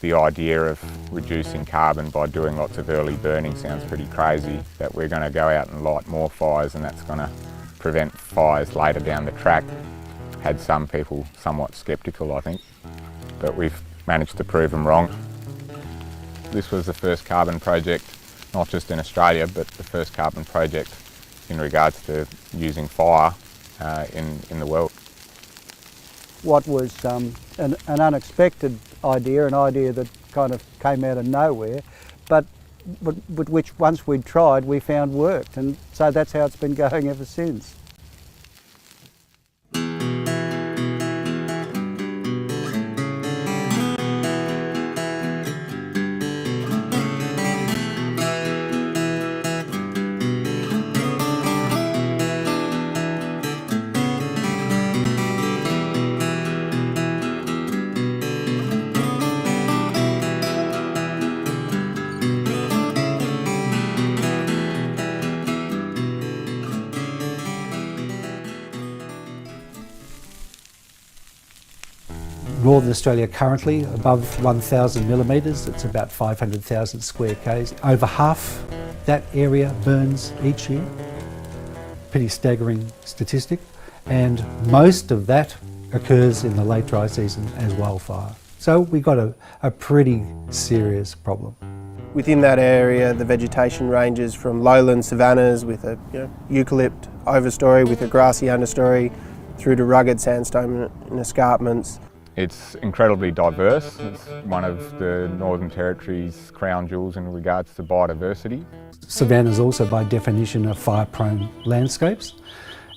The idea of reducing carbon by doing lots of early burning sounds pretty crazy, that we're going to go out and light more fires and that's going to prevent fires later down the track. Had some people somewhat sceptical, I think, but we've managed to prove them wrong. This was the first carbon project, not just in Australia, but the first carbon project in regards to using fire in the world. What was an unexpected idea, an idea that kind of came out of nowhere, but which once we'd tried we found worked, and so that's how it's been going ever since. Northern Australia currently above 1,000 millimetres, it's about 500,000 square k's. Over half that area burns each year. Pretty staggering statistic. And most of that occurs in the late dry season as wildfire. So we've got a pretty serious problem. Within that area, the vegetation ranges from lowland savannas with a eucalypt overstory with a grassy understory through to rugged sandstone and escarpments. It's incredibly diverse. It's one of the Northern Territory's crown jewels in regards to biodiversity. Savannas also by definition are fire-prone landscapes,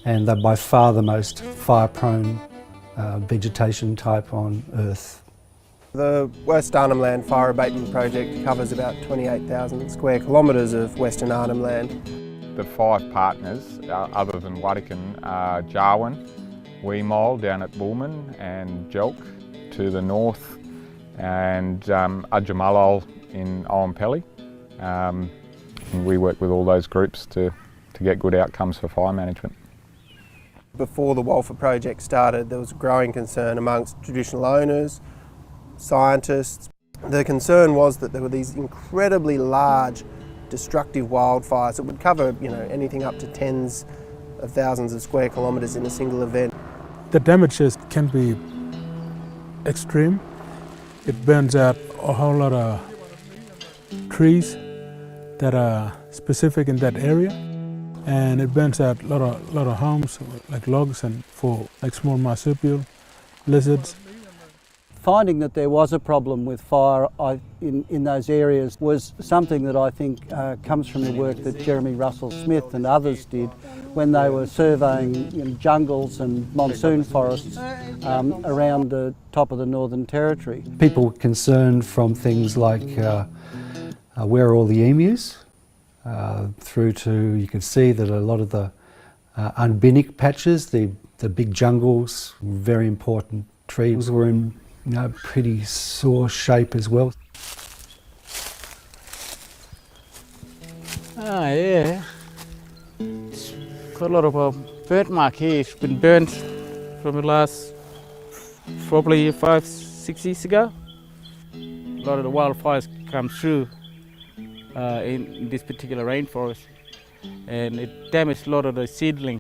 and they're by far the most fire-prone vegetation type on Earth. The West Arnhem Land Fire Abatement Project covers about 28,000 square kilometres of Western Arnhem Land. The 5 partners, other than Wadikan, are Jarwin, Weemole down at Bullman, and Jelk to the north, and Udjamalol in Oampelli. And we work with all those groups to get good outcomes for fire management. Before the Walfer project started, there was a growing concern amongst traditional owners, scientists. The concern was that there were these incredibly large destructive wildfires that would cover anything up to tens of thousands of square kilometres in a single event. The damages can be extreme. It burns out a whole lot of trees that are specific in that area, and it burns out a lot of homes like logs and for like small marsupial, lizards. Finding that there was a problem with fire in those areas was something that I think comes from the work that Jeremy Russell-Smith and others did when they were surveying jungles and monsoon forests around the top of the Northern Territory. People were concerned from things like where are all the emus, through to, you can see that a lot of the unbinnick patches, the big jungles, very important trees were in pretty sore shape as well. Yeah. It's got a lot of burnt mark here. It's been burnt from the last probably 5-6 years ago. A lot of the wildfires come through in this particular rainforest, and it damaged a lot of the seedlings,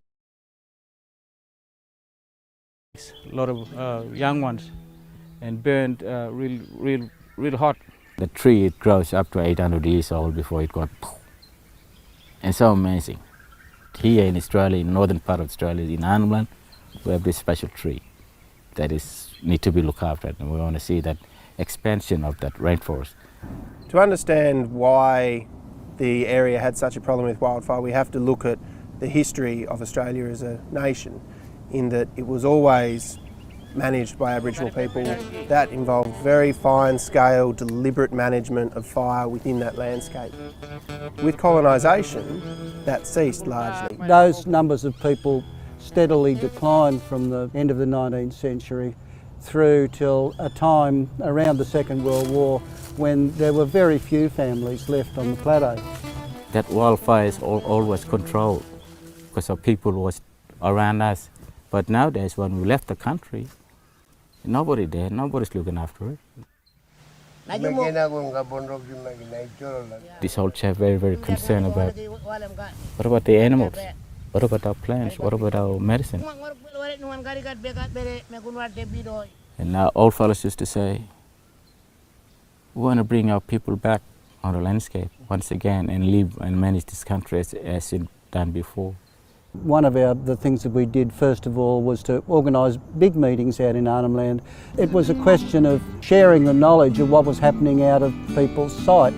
a lot of young ones, and burned real hot. The tree, it grows up to 800 years old before it got, and so amazing. Here in Australia, in northern part of Australia, in Arnhem Land, we have this special tree that need to be looked after, and we want to see that expansion of that rainforest. To understand why the area had such a problem with wildfire, we have to look at the history of Australia as a nation, in that it was always managed by Aboriginal people. That involved very fine scale, deliberate management of fire within that landscape. With colonisation, that ceased largely. Those numbers of people steadily declined from the end of the 19th century through till a time around the Second World War when there were very few families left on the plateau. That wildfire is always controlled because of people was around us. But nowadays, when we left the country, nobody there, nobody's looking after it. This whole chap very concerned about what about the animals, what about our plants, what about our medicine. And now old fellas used to say, we want to bring our people back on the landscape once again and live and manage this country as it's done before. One of the things that we did first of all was to organise big meetings out in Arnhem Land. It was a question of sharing the knowledge of what was happening out of people's sight.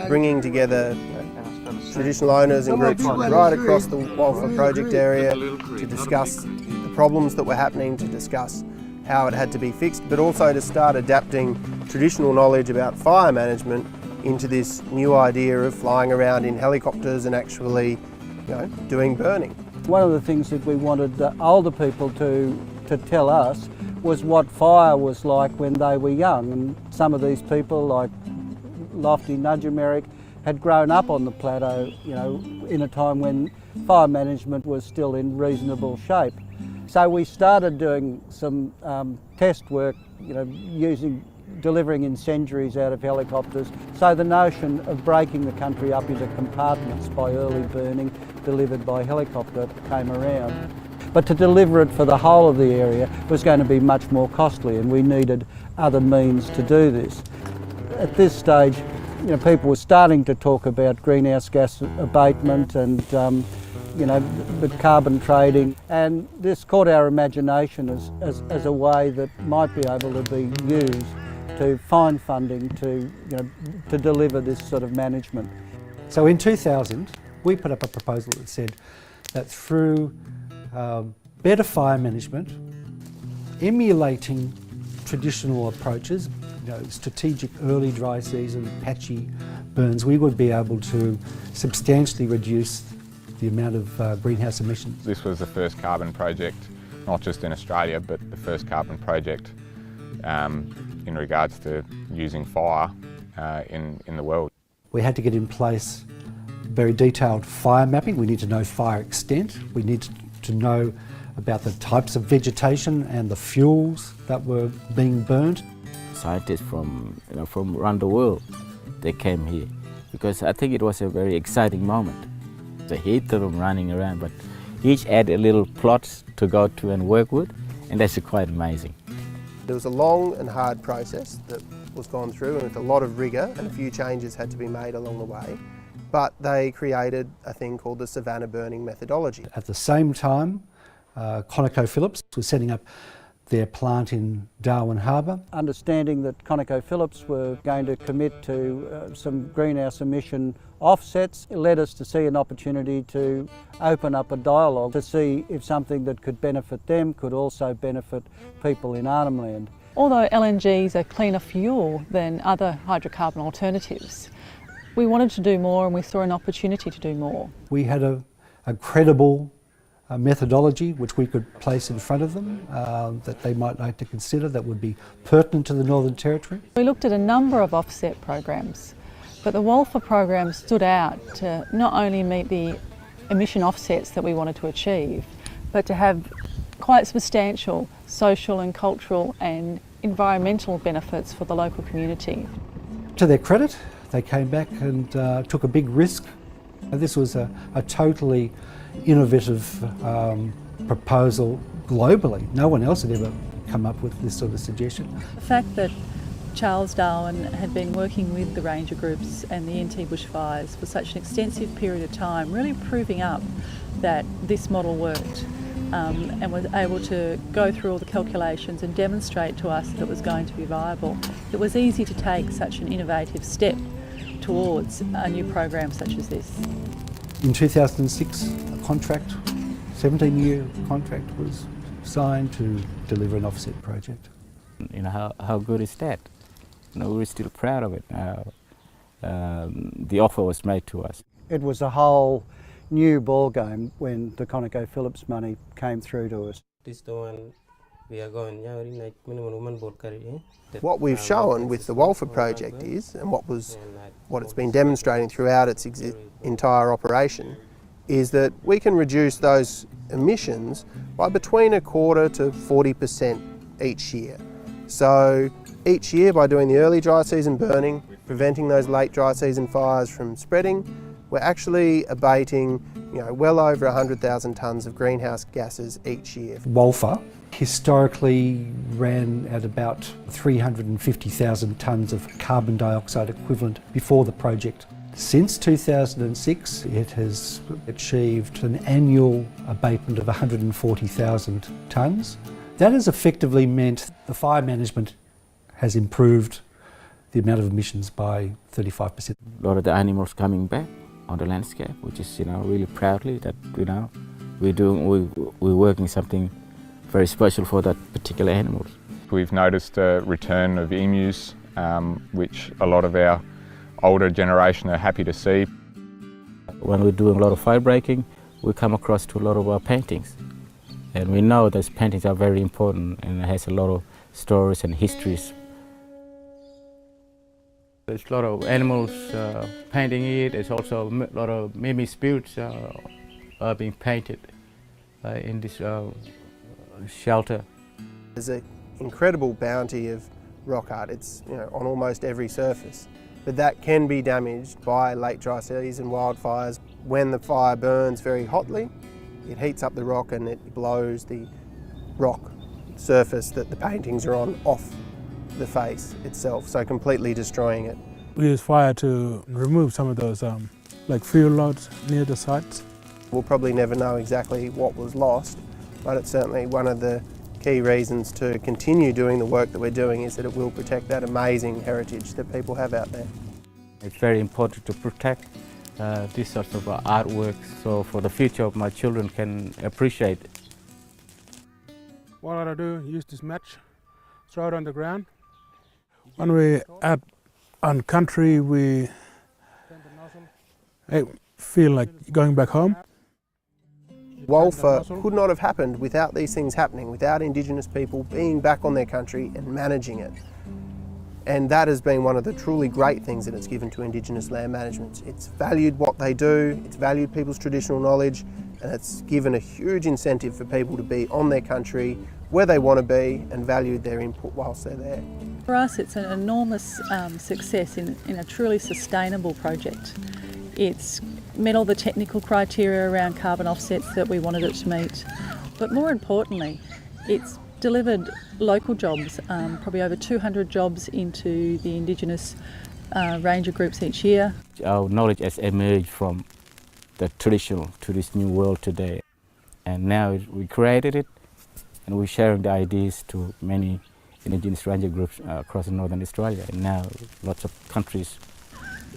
Bringing together traditional owners and groups right across the Walford project area to discuss the problems that were happening, to discuss how it had to be fixed, but also to start adapting traditional knowledge about fire management into this new idea of flying around in helicopters and actually, doing burning. One of the things that we wanted the older people to tell us was what fire was like when they were young, and some of these people, like Lofty Nudjameric, had grown up on the plateau, in a time when fire management was still in reasonable shape. So we started doing some test work, delivering incendiaries out of helicopters. So the notion of breaking the country up into compartments by early burning delivered by helicopter came around. But to deliver it for the whole of the area was going to be much more costly, and we needed other means to do this. At this stage, people were starting to talk about greenhouse gas abatement and the carbon trading, and this caught our imagination as a way that might be able to be used to find funding to deliver this sort of management. So in 2000, we put up a proposal that said that through better fire management, emulating traditional approaches, strategic early dry season, patchy burns, we would be able to substantially reduce the amount of greenhouse emissions. This was the first carbon project, not just in Australia, but the first carbon project in regards to using fire in the world. We had to get in place very detailed fire mapping. We need to know fire extent. We need to know about the types of vegetation and the fuels that were being burnt. Scientists from around the world, they came here because I think it was a very exciting moment. The heat of them running around, but each had a little plot to go to and work with, and that's quite amazing. There was a long and hard process that was gone through, and with a lot of rigour, and a few changes had to be made along the way, but they created a thing called the Savannah burning methodology. At the same time, ConocoPhillips was setting up their plant in Darwin Harbour. Understanding that ConocoPhillips were going to commit to some greenhouse emission offsets led us to see an opportunity to open up a dialogue to see if something that could benefit them could also benefit people in Arnhem Land. Although LNG is a cleaner fuel than other hydrocarbon alternatives, we wanted to do more and we saw an opportunity to do more. We had a credible methodology which we could place in front of them that they might like to consider that would be pertinent to the Northern Territory. We looked at a number of offset programs, but the Walford program stood out to not only meet the emission offsets that we wanted to achieve, but to have quite substantial social and cultural and environmental benefits for the local community. To their credit, they came back and took a big risk. This was a totally innovative proposal globally. No one else had ever come up with this sort of suggestion. The fact that Charles Darwin had been working with the ranger groups and the NT bushfires for such an extensive period of time, really proving up that this model worked, and was able to go through all the calculations and demonstrate to us that it was going to be viable. It was easy to take such an innovative step towards a new program such as this. In 2006, a contract, 17-year contract was signed to deliver an offset project. How good is that? We're still proud of it. The offer was made to us. It was a whole new ball game when the ConocoPhillips money came through to us. What we've shown with the Walford project is, and what it's been demonstrating throughout its entire operation, is that we can reduce those emissions by between 1/4 to 40% each year. So each year, by doing the early dry season burning, preventing those late dry season fires from spreading, we're actually abating well over 100,000 tonnes of greenhouse gases each year. Walfa historically ran at about 350,000 tonnes of carbon dioxide equivalent before the project. Since 2006, it has achieved an annual abatement of 140,000 tonnes. That has effectively meant the fire management has improved the amount of emissions by 35%. A lot of the animals coming back on the landscape, which is really proudly that we're working something very special for that particular animals. We've noticed a return of emus, which a lot of our older generation are happy to see. When we're doing a lot of fire breaking, we come across to a lot of our paintings. And we know those paintings are very important and it has a lot of stories and histories. There's a lot of animals painting it. There's also a lot of mimi spirits are being painted in this shelter. There's an incredible bounty of rock art. It's on almost every surface. But that can be damaged by late dry season wildfires. When the fire burns very hotly, it heats up the rock and it blows the rock surface that the paintings are on off the face itself, so completely destroying it. We use fire to remove some of those like fuel loads near the sites. We'll probably never know exactly what was lost, but it's certainly one of the key reasons to continue doing the work that we're doing is that it will protect that amazing heritage that people have out there. It's very important to protect this sort of artwork, so for the future of my children can appreciate it. What I do, use this match, throw it on the ground. When we add on country, we feel like going back home. Walfa could not have happened without these things happening, without Indigenous people being back on their country and managing it. And that has been one of the truly great things that it's given to Indigenous land management. It's valued what they do, it's valued people's traditional knowledge, and it's given a huge incentive for people to be on their country, where they want to be, and valued their input whilst they're there. For us, it's an enormous success in a truly sustainable project. It's met all the technical criteria around carbon offsets that we wanted it to meet, but more importantly, it's delivered local jobs, probably over 200 jobs into the Indigenous ranger groups each year. Our knowledge has emerged from the traditional to this new world today, and now we created it and we're sharing the ideas to many Indigenous ranger groups across northern Australia, and now lots of countries.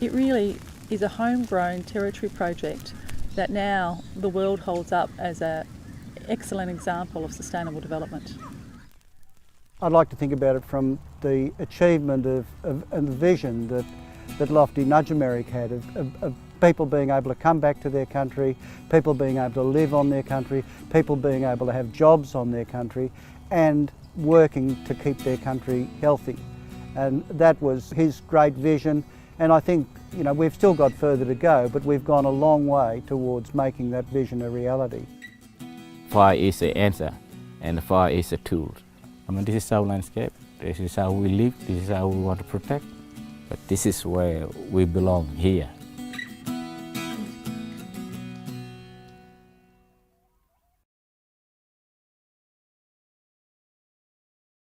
It really is a homegrown territory project that now the world holds up as an excellent example of sustainable development. I'd like to think about it from the achievement and the vision that Lofty Nudjamerik had of people being able to come back to their country, people being able to live on their country, people being able to have jobs on their country and working to keep their country healthy. And that was his great vision, and I think we've still got further to go, but we've gone a long way towards making that vision a reality. Fire is the answer and fire is a tool. This is our landscape, this is how we live, this is how we want to protect, but this is where we belong here.